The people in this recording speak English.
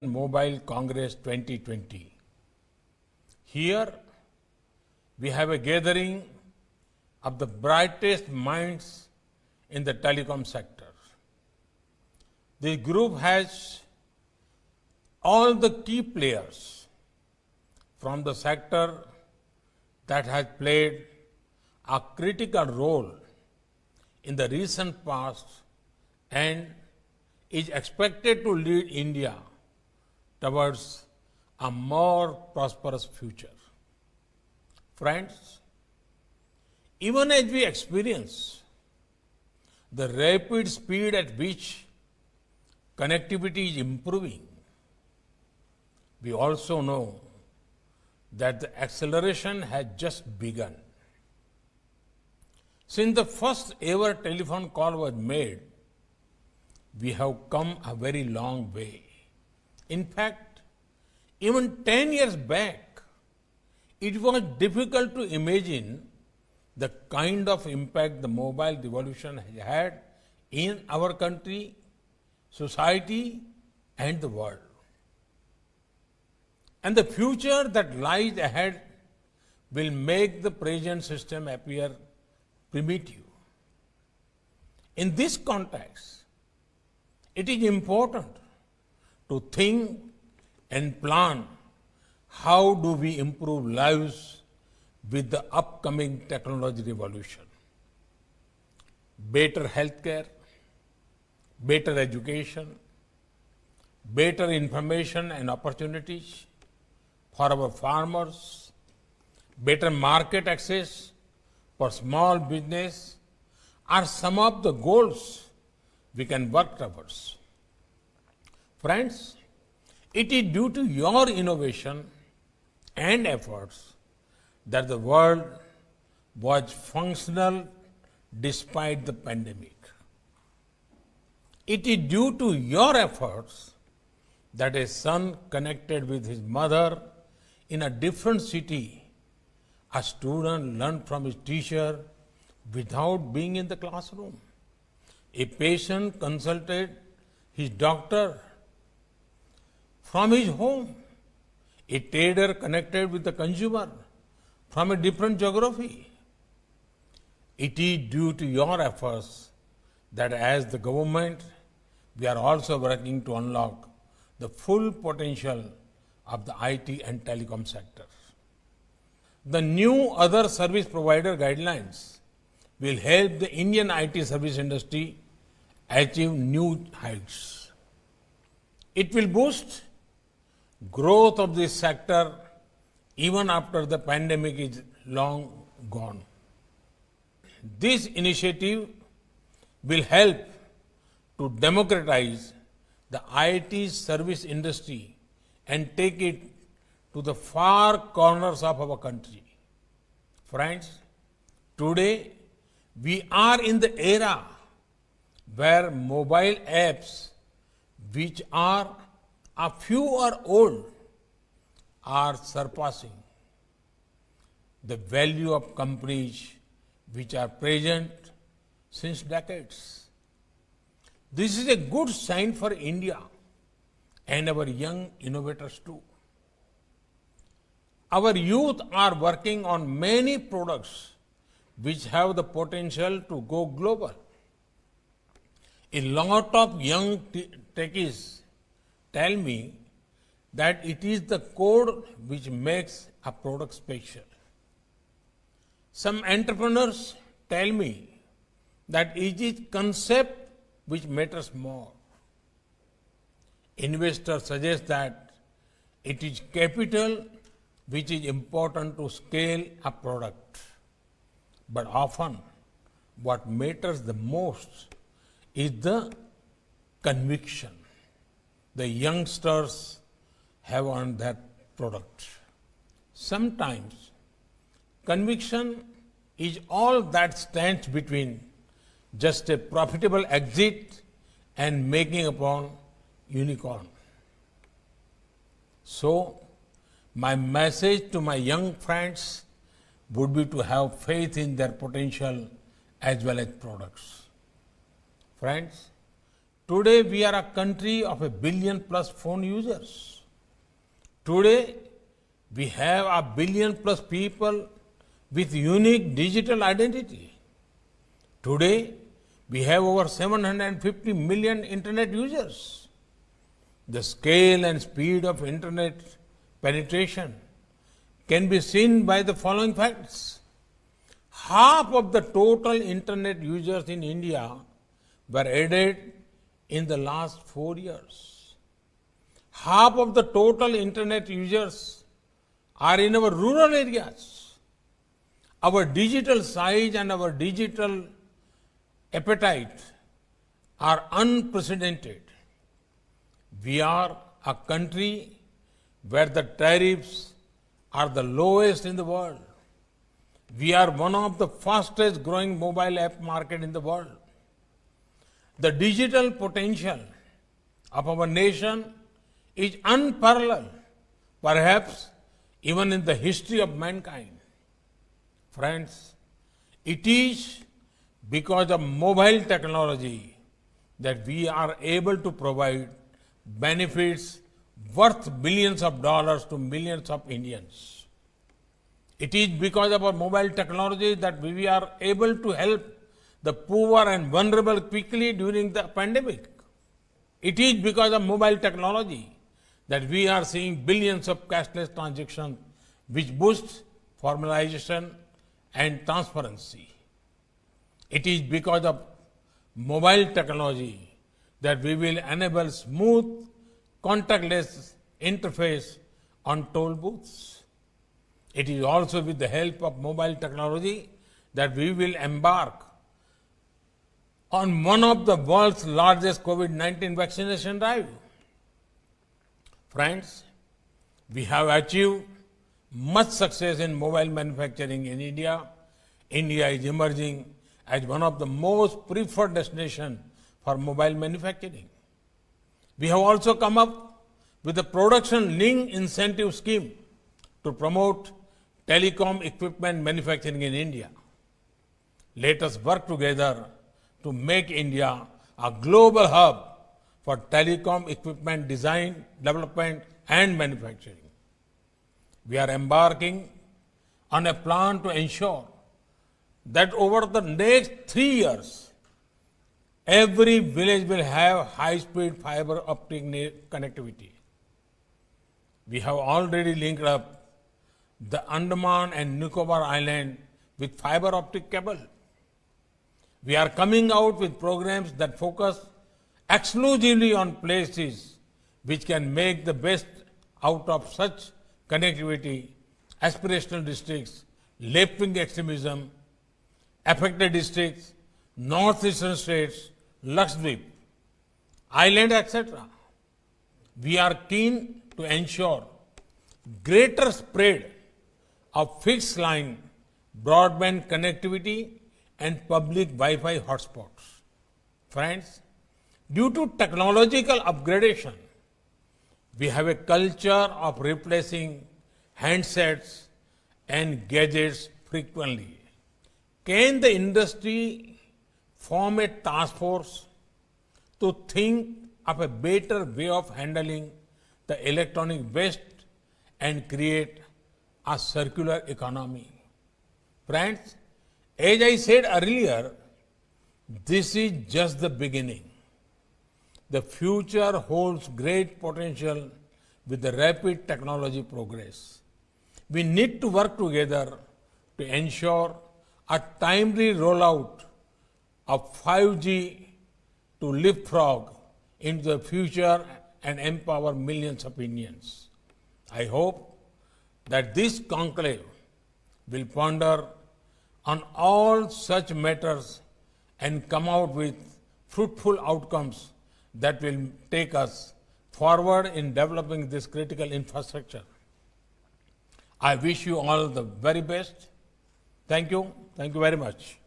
Mobile Congress 2020. Here we have a gathering of the brightest minds in the telecom sector. This group has all the key players from the sector that has played a critical role in the recent past and is expected to lead India towards a more prosperous future. Friends, even as we experience the rapid speed at which connectivity is improving, we also know that the acceleration has just begun. Since the first ever telephone call was made, we have come a very long way. In fact, even 10 years back, it was difficult to imagine the kind of impact the mobile revolution has had in our country, society, and the world. And the future that lies ahead will make the present system appear primitive. In this context, it is important to think and plan how do we improve lives with the upcoming technology revolution. Better healthcare, better education, better information and opportunities for our farmers, better market access for small business are some of the goals we can work towards. Friends, it is due to your innovation and efforts that the world was functional despite the pandemic. It is due to your efforts that a son connected with his mother in a different city, a student learned from his teacher without being in the classroom. A patient consulted his doctor from his home. A trader connected with the consumer from a different geography. It is due to your efforts that as the government, we are also working to unlock the full potential of the IT and telecom sector. The new other service provider guidelines will help the Indian IT service industry achieve new heights. It will boost growth of this sector even after the pandemic is long gone. This initiative will help to democratize the IT service industry and take it to the far corners of our country. Friends, today we are in the era where mobile apps, which are a few are old, are surpassing the value of companies which are present since decades. This is a good sign for India and our young innovators too. Our youth are working on many products which have the potential to go global. A lot of young techies tell me that it is the code which makes a product special. Some entrepreneurs tell me that it is concept which matters more. Investors suggest that it is capital which is important to scale a product. But often what matters the most is the conviction the youngsters have on that product. Sometimes conviction is all that stands between just a profitable exit and making upon unicorn. So, my message to my young friends would be to have faith in their potential as well as products. Friends, Today, we are a country of 1 billion+ phone users. Today, we have 1 billion+ people with unique digital identity. Today, we have over 750 million internet users. The scale and speed of internet penetration can be seen by the following facts. Half of the total internet users in India were added in the last 4 years. Half of the total internet users are in our rural areas. Our digital size and our digital appetite are unprecedented. We are a country where the tariffs are the lowest in the world. We are one of the fastest growing mobile app market in the world. The digital potential of our nation is unparalleled, perhaps even in the history of mankind. Friends, it is because of mobile technology that we are able to provide benefits worth billions of dollars to millions of Indians. It is because of our mobile technology that we are able to help the poor and vulnerable quickly during the pandemic. It is because of mobile technology that we are seeing billions of cashless transactions which boost formalization and transparency. It is because of mobile technology that we will enable smooth, contactless interface on toll booths. It is also with the help of mobile technology that we will embark on one of the world's largest COVID-19 vaccination drive. Friends, we have achieved much success in mobile manufacturing in India. India is emerging as one of the most preferred destinations for mobile manufacturing. We have also come up with a production link incentive scheme to promote telecom equipment manufacturing in India. Let us work together to make India a global hub for telecom equipment design, development, and manufacturing. We are embarking on a plan to ensure that over the next 3 years, every village will have high-speed fiber optic connectivity. We have already linked up the Andaman and Nicobar Island with fiber optic cable. We are coming out with programs that focus exclusively on places which can make the best out of such connectivity: aspirational districts, left-wing extremism, affected districts, northeastern states, Lakshadweep, island, etc. We are keen to ensure greater spread of fixed line broadband connectivity and public Wi-Fi hotspots. Friends, due to technological upgradation, we have a culture of replacing handsets and gadgets frequently. Can the industry form a task force to think of a better way of handling the electronic waste and create a circular economy? Friends, as I said earlier, this is just the beginning. The future holds great potential with the rapid technology progress. We need to work together to ensure a timely rollout of 5G to leapfrog into the future and empower millions of Indians. I hope that this conclave will ponder on all such matters and come out with fruitful outcomes that will take us forward in developing this critical infrastructure. I wish you all the very best. Thank you. Thank you very much.